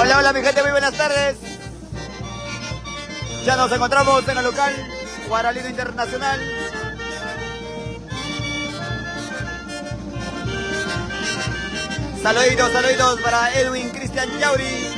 Hola, hola mi gente, muy buenas tardes. Ya nos encontramos en el local Guaralino Internacional. Saluditos, saluditos para Edwin Cristian Yauri.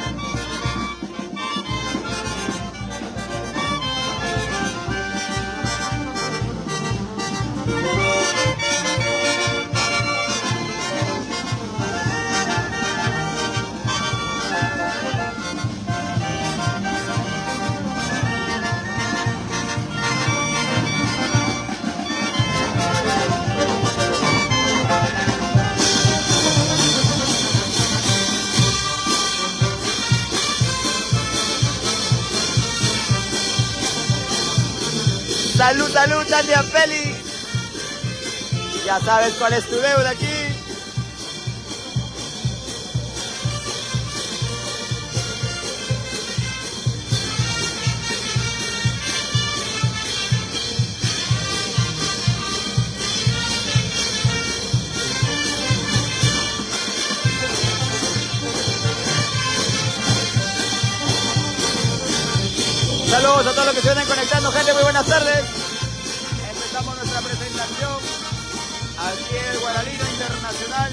Salud, salud, Tania Feli. Ya sabes cuál es tu deuda aquí. Saludos a todos los que se vienen conectando, gente, muy buenas tardes. Empezamos nuestra presentación aquí en el Guaralino Internacional.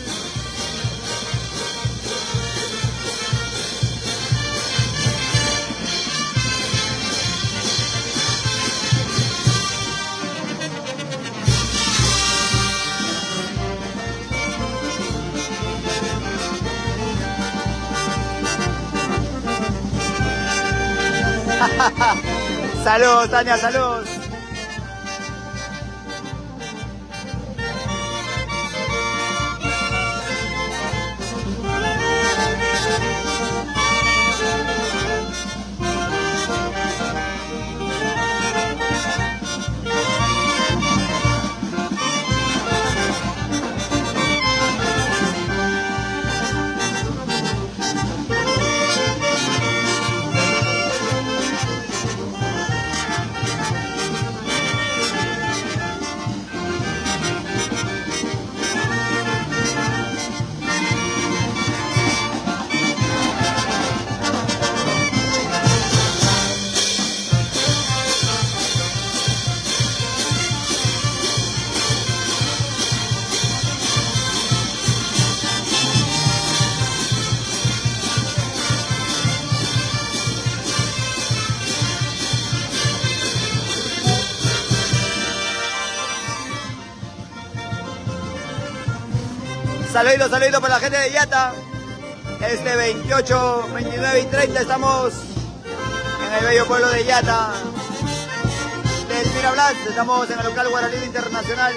Saludos, Tania, saludos. Saluditos, saluditos para la gente de Yata. Este 28, 29 y 30 estamos en el bello pueblo de Yata. De Elvira Blas, estamos en el local Guaralino Internacional.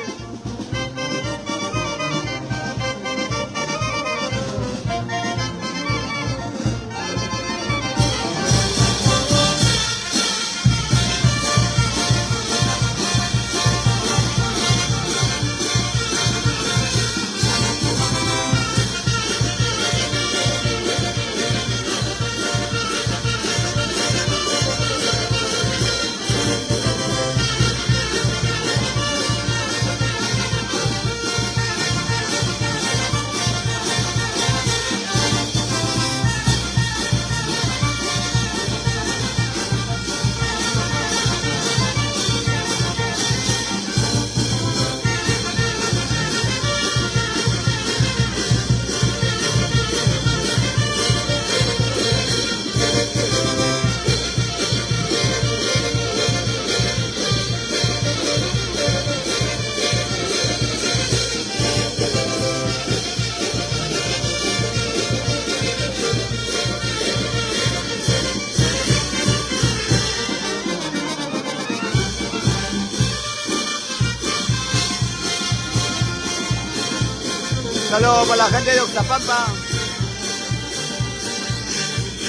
saludo para la gente de Oxapampa.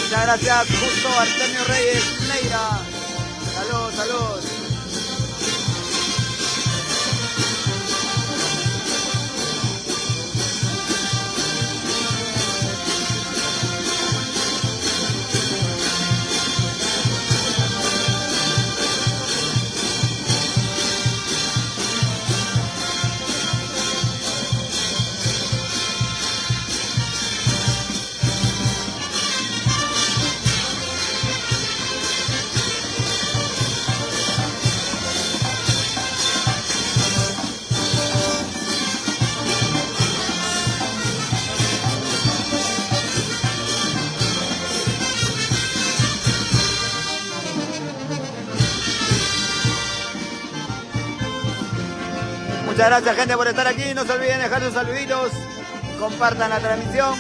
Muchas gracias, Justo Artemio Reyes Neira. Saludos, saludos. Muchas gracias, gente, por estar aquí. No se olviden dejar sus saluditos. Compartan la transmisión.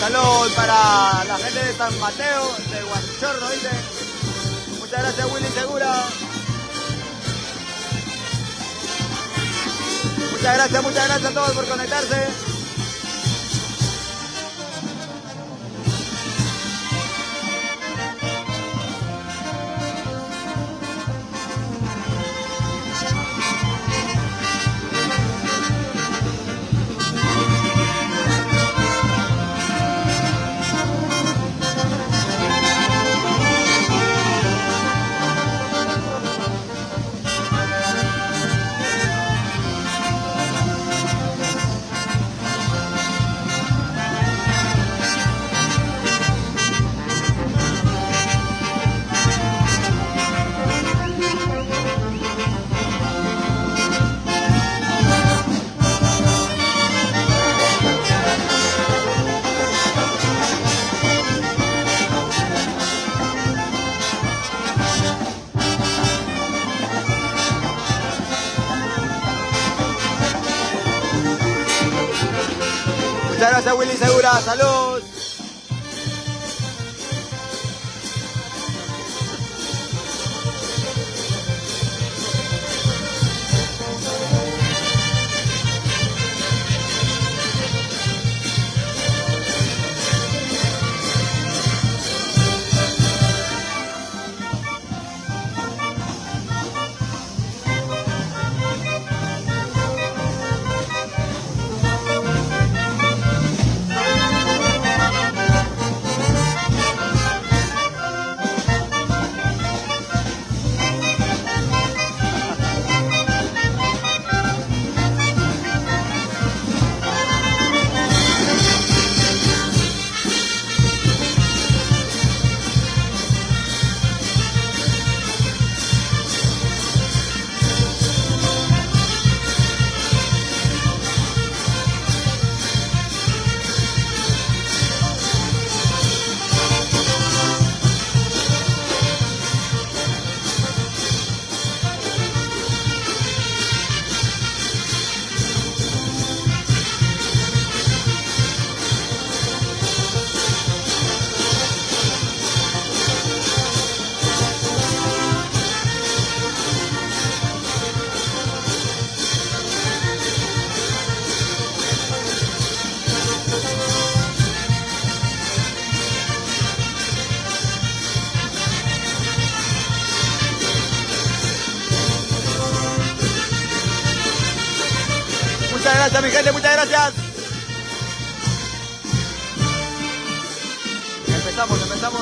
Saludos para la gente de San Mateo, de Guanchorro, dice. Muchas gracias, Willy Segura. Muchas gracias a todos por conectarse. Muchas gracias, Willy Segura. Salud. gracias, mi gente, muchas gracias. Empezamos.